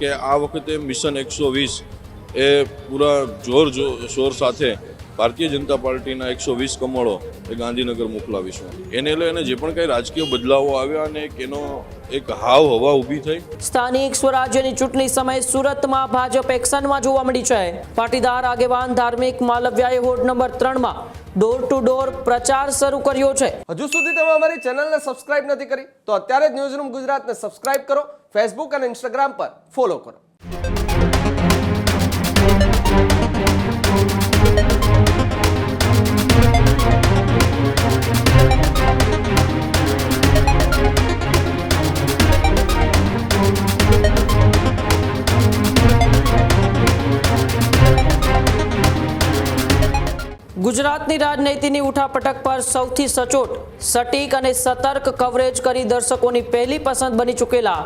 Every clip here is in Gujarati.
કે આ વખતે મિશન 120 એ પૂરા જોર સાથે ભારતીય જનતા પાર્ટીના 120 કમળો એ ગાંધીનગર મોકલાવીશું. એને લઈને જે પણ કંઈ રાજકીય બદલાવો આવ્યા અને એનો એક હાવ હવા ઊભી થઈ. સ્થાનિક સ્વરાજ્યની ચૂંટણી સમયે સુરતમાં ભાજપ એક્શનમાં જોવા મળી છે. પાટીદાર આગેવાન ધાર્મિક માલવ્યાએ ward number 3 door to door પ્રચાર શરૂ કર્યો છે. હજુ સુધી તમે અમારી ચેનલને સબસ્ક્રાઇબ નથી કરી તો અત્યારે જ ન્યૂઝરૂમ ગુજરાતને સબસ્ક્રાઇબ કરો, ફેસબુક અને ઇન્સ્ટાગ્રામ પર ફોલો કરો. ગુજરાતની રાજનીતિની ઉઠાપટક પર સૌથી સચોટ, સટીક અને સતર્ક કવરેજ કરી દર્શકોની પહેલી પસંદ બની ચૂકેલા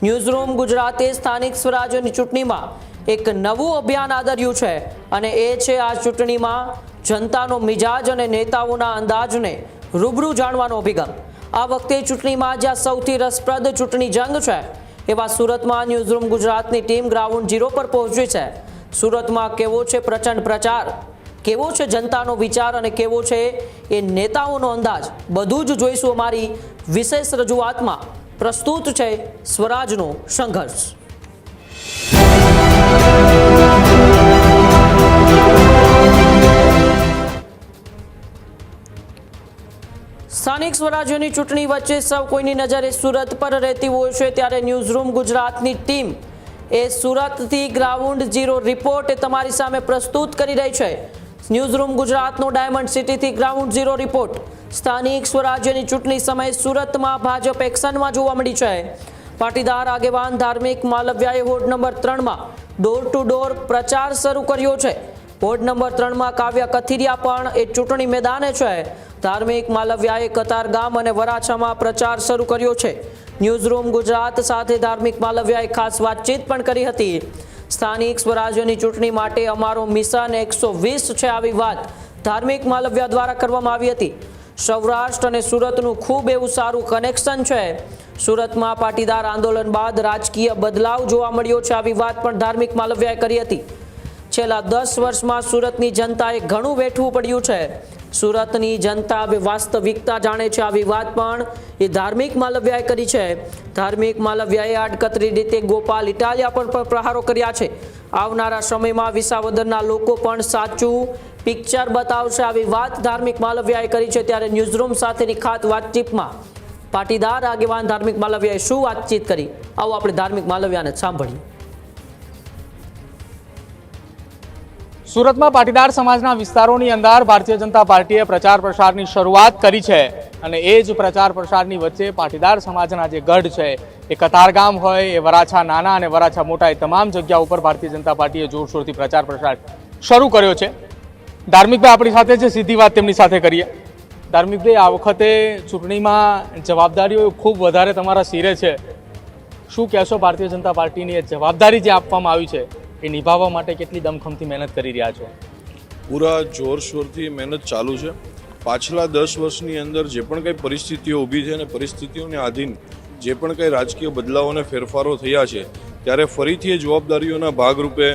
ન્યૂઝરૂમ ગુજરાતે સ્થાનિક સ્વરાજ્યની ચૂંટણીમાં એક નવું અભિયાન આદર્યું છે અને એ છે આ ચૂંટણીમાં જનતાનો મિજાજ અને નેતાઓના અંદાજને રૂબરૂ જાણવાનો અભિગમ. આ વખતે ચૂંટણીમાં જ્યાં સૌથી રસપ્રદ ચૂંટણી જંગ છે એવા સુરતમાં ન્યૂઝરૂમ ગુજરાતની ટીમ ગ્રાઉન્ડ ઝીરો પર પહોંચી છે. સુરતમાં કેવો છે પ્રચંડ પ્રચાર, કેવો છે જનતાનો વિચાર અને કેવો છે એ નેતાઓનો અંદાજ, બધું જ જોઈશું અમારી વિશેષ રજૂઆતમાં. પ્રસ્તુત છે સ્વરાજનો સંઘર્ષ. સ્થાનિક સ્વરાજ્યની ચૂંટણી વચ્ચે સૌ કોઈની નજર એ સુરત પર રહેતી હોય છે, ત્યારે ન્યૂઝરૂમ ગુજરાતની ટીમ એ સુરતથી ગ્રાઉન્ડ ઝીરો રિપોર્ટ એ તમારી સામે પ્રસ્તુત કરી રહી છે. ન્યૂઝરૂમ ગુજરાતનો ડાયમંડ સિટીથી ગ્રાઉન્ડ ઝીરો રિપોર્ટ. સ્થાનિક સ્વરાજ્યની ચૂંટણી સમયે સુરતમાં ભાજપ એક્શનમાં જોવા મળી છે. પાટીદાર આગેવાન ધાર્મિક માલવ્યાએ ward number 3 door to door પ્રચાર શરૂ કર્યો છે. વોર્ડ નંબર 3 કાવ્યા કથિરિયા પણ એ ચૂંટણી મેદાને છે. ધાર્મિક માલવ્યાએ કતારગામ અને વરાછામાં પ્રચાર શરૂ કર્યો છે. ન્યૂઝરૂમ ગુજરાત સાથે ધાર્મિક માલવ્યાએ ખાસ વાતચીત પણ કરી હતી. સ્થાનિક સ્વરાજ્યની ચૂંટણી માટે અમારો મિશન 120 છે, આવી વાત ધાર્મિક માલવ્યા દ્વારા કરવામાં આવી હતી. સૌરાષ્ટ્ર અને સુરતનું ખૂબ એવું સારું કનેક્શન છે. સુરતમાં પાટીદાર આંદોલન બાદ રાજકીય બદલાવ જોવા મળ્યો છે, આવી વાત પણ ધાર્મિક માલવ્યાએ કરી હતી. છેલ્લા 10 વર્ષમાં સુરતની જનતાએ ઘણું વેઠવું પડ્યું છે. સુરતની જનતા હવે વાસ્તવિકતા જાણે છે, આવી વાત પણ એ ધાર્મિક માલવ્યાએ કરી છે. ધાર્મિક માલવ્યાએ આડકતરી રીતે ગોપાલ ઇટાલિયા પર પ્રહારો કર્યા છે. આવનારા સમયમાં વિસાવદરના લોકો પણ સાચું પિક્ચર બતાવશે, આવી વાત ધાર્મિક માલવ્યાએ કરી છે. ત્યારે ન્યૂઝરૂમ સાથેની ખાસ વાતચીતમાં પાટીદાર આગેવાન ધાર્મિક માલવ્યાએ શું વાતચીત કરી, આવો આપણે ધાર્મિક માલવ્યાને સાંભળીએ. સુરતમાં પાટીદાર સમાજના વિસ્તારોની અંદર ભારતીય જનતા પાર્ટીએ પ્રચાર પ્રસારની શરૂઆત કરી છે અને એ જ પ્રચાર પ્રસારની વચ્ચે પાટીદાર સમાજના જે ગઢ છે એ કતારગામ હોય, એ વરાછા નાના અને વરાછા મોટા, એ તમામ જગ્યા ઉપર ભારતીય જનતા પાર્ટીએ જોરશોરથી પ્રચાર પ્રસાર શરૂ કર્યો છે. ધાર્મિકભાઈ આપણી સાથે છે, સીધી વાત તેમની સાથે કરીએ. ધાર્મિકભાઈ, આ વખતે ચૂંટણીમાં જવાબદારીઓ ખૂબ વધારે તમારા સિરે છે. શું કહેશો, ભારતીય જનતા પાર્ટીની એ જવાબદારી જે આપવામાં આવી છે એ નિભાવવા માટે કેટલી દમખમથી મહેનત કરી રહ્યા છો? પૂરા જોરશોરથી મહેનત ચાલુ છે. પાછલા 10 વર્ષની અંદર જે પણ કંઈ પરિસ્થિતિઓ ઊભી છે અને પરિસ્થિતિઓને આધીન જે પણ કંઈ રાજકીય બદલાવો અને ફેરફારો થયા છે, ત્યારે ફરીથી એ જવાબદારીઓના ભાગરૂપે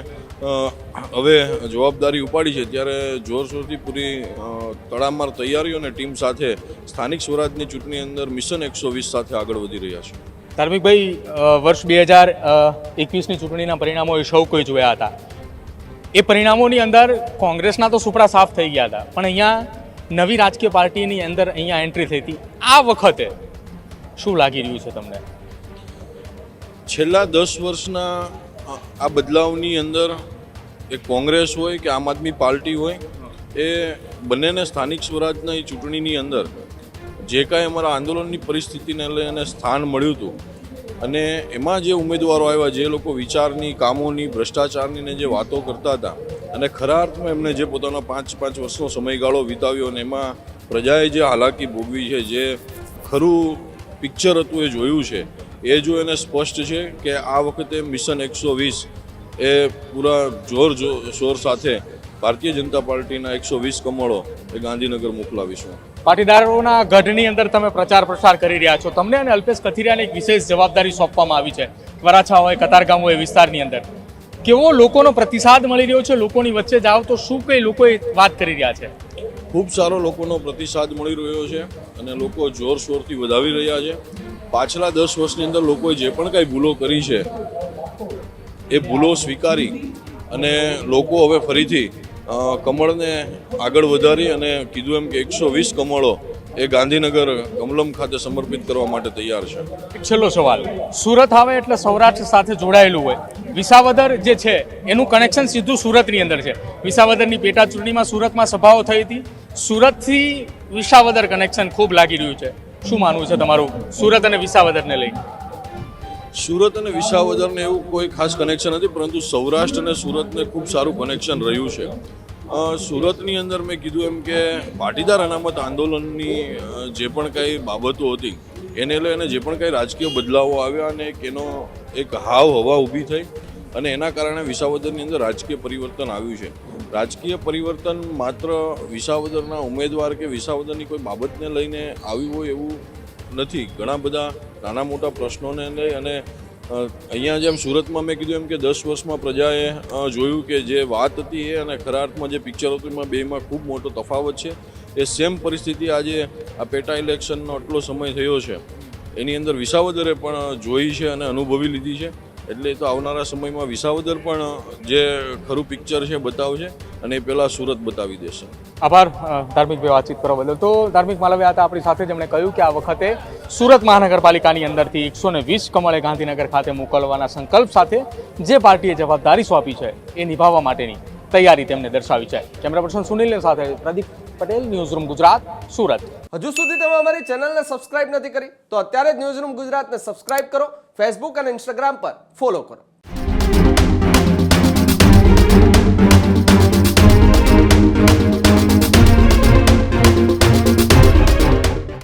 હવે જવાબદારી ઉપાડી છે. ત્યારે જોરશોરથી પૂરી તડામાર તૈયારીઓ અને ટીમ સાથે સ્થાનિક સ્વરાજની ચૂંટણી અંદર મિશન 120 સાથે આગળ વધી રહ્યા છે. ધાર્મિકભાઈ, વર્ષ 2021ની ચૂંટણીના પરિણામો એ સૌ કોઈ જોયા હતા. એ પરિણામોની અંદર કોંગ્રેસના તો સુપડા સાફ થઈ ગયા હતા, પણ અહીંયા નવી રાજકીય પાર્ટીની અંદર અહીંયા એન્ટ્રી થઈ હતી. આ વખતે શું લાગી રહ્યું છે તમને? છેલ્લા 10 વર્ષના આ બદલાવની અંદર એ કોંગ્રેસ હોય કે આમ આદમી પાર્ટી હોય, એ બંનેને સ્થાનિક સ્વરાજની ચૂંટણીની અંદર જે કાંઈ અમારા આંદોલનની પરિસ્થિતિને લઈને સ્થાન મળ્યું હતું અને એમાં જે ઉમેદવારો આવ્યા, જે લોકો વિચારની, કામોની, ભ્રષ્ટાચારની જે વાતો કરતા હતા અને ખરા અર્થમાં એમને જે પોતાનો 5 વર્ષનો સમયગાળો વિતાવ્યો અને એમાં પ્રજાએ જે હાલાકી ભોગવી છે, જે ખરું પિક્ચર હતું એ જોયું છે, એ જો એને સ્પષ્ટ છે કે આ વખતે મિશન 120 એ પૂરા જોર સાથે ભારતીય જનતા પાર્ટીના 120 કમળો એ ગાંધીનગર મોકલાવીશું. પાટીદારોના ગઢની અંદર તમે પ્રચાર પ્રસાર કરી રહ્યા છો. તમને અને અલ્પેશ કથિરિયાને એક વિશેષ જવાબદારી સોંપવામાં આવી છે. વરાછા હોય, કતારગામ હોય, વિસ્તારની અંદર કેવો લોકોનો પ્રતિસાદ મળી રહ્યો છે? લોકોની વચ્ચે જાઓ તો શું કઈ લોકો વાત કરી રહ્યા છે? ખૂબ સારો લોકોનો પ્રતિસાદ મળી રહ્યો છે અને લોકો જોરશોરથી વધાવી રહ્યા છે. પાછલા 10 વર્ષની અંદર લોકોએ જે પણ કાંઈ ભૂલો કરી છે એ ભૂલો સ્વીકારી અને લોકો હવે ફરીથી કમળને આગળ વધારી અને કીધું એમ કે 120 કમળો એ ગાંધીનગર કમલમ ખાતે સમર્પિત કરવા માટે તૈયાર છે. એક છેલ્લો સવાલ, સુરત આવે એટલે સૌરાષ્ટ્ર સાથે જોડાયેલું હોય. વિસાવદર જે છે એનું કનેક્શન સીધું સુરતની અંદર છે. વિસાવદરની પેટા ચૂંટણીમાં સુરતમાં સભાઓ થઈ હતી. સુરતથી વિસાવદર કનેક્શન ખૂબ લાગી રહ્યું છે. શું માનવું છે તમારું સુરત અને વિસાવદરને લઈ? સુરત અને વિસાવદરને એવું કોઈ ખાસ કનેક્શન નથી, પરંતુ સૌરાષ્ટ્ર અને સુરતને ખૂબ સારું કનેક્શન રહ્યું છે. સુરતની અંદર મેં કીધું એમ કે પાટીદાર અનામત આંદોલનની જે પણ કાંઈ બાબતો હતી એને લઈને જે પણ કાંઈ રાજકીય બદલાવો આવ્યા અને એનો એક હાવ હવા ઊભી થઈ અને એના કારણે વિસાવદરની અંદર રાજકીય પરિવર્તન આવ્યું છે. રાજકીય પરિવર્તન માત્ર વિસાવદરના ઉમેદવાર કે વિસાવદરની કોઈ બાબતને લઈને આવ્યું હોય એવું નથી. ઘણા બધા નાના મોટા પ્રશ્નોને લઈ અને અહીંયા જેમ સુરતમાં મેં કીધું એમ કે 10 વર્ષમાં પ્રજાએ જોયું કે જે વાત હતી એ અને ખરા અર્થમાં જે પિક્ચર હતું એમાં બેમાં ખૂબ મોટો તફાવત છે. એ સેમ પરિસ્થિતિ આજે આ પેટા ઇલેક્શનનો આટલો સમય થયો છે એની અંદર વિસાવદરે પણ જોઈ છે અને અનુભવી લીધી છે. એટલે તો આવનારા સમયમાં વિસાવદર પણ જે ખરું પિક્ચર છે બતાવશે અને એ પહેલાં સુરત બતાવી દેશે. આભાર ધાર્મિકભાઈ વાતચીત કરવા બદલ. તો ધાર્મિક માલવિયા હતા આપણી સાથે, જેમણે કહ્યું કે આ વખતે સુરત મહાનગરપાલિકાની અંદરથી 120 કમળે ગાંધીનગર ખાતે મોકલવાના સંકલ્પ સાથે જે પાર્ટીએ જવાબદારી સોંપી છે એ નિભાવવા માટેની તૈયારી તેમને દર્શાવી છે. કેમેરા પર્સન સુનિલની સાથે પ્રદીપ પટેલ, ન્યૂઝરૂમ ગુજરાત, સુરત. હજુ સુધી તમે અમારી ચેનલને સબસ્ક્રાઇબ નથી કરી તો અત્યારે જ ન્યૂઝરૂમ ગુજરાતને સબસ્ક્રાઇબ કરો. ફેસબુક અને ઇન્સ્ટાગ્રામ પર ફોલો કરો.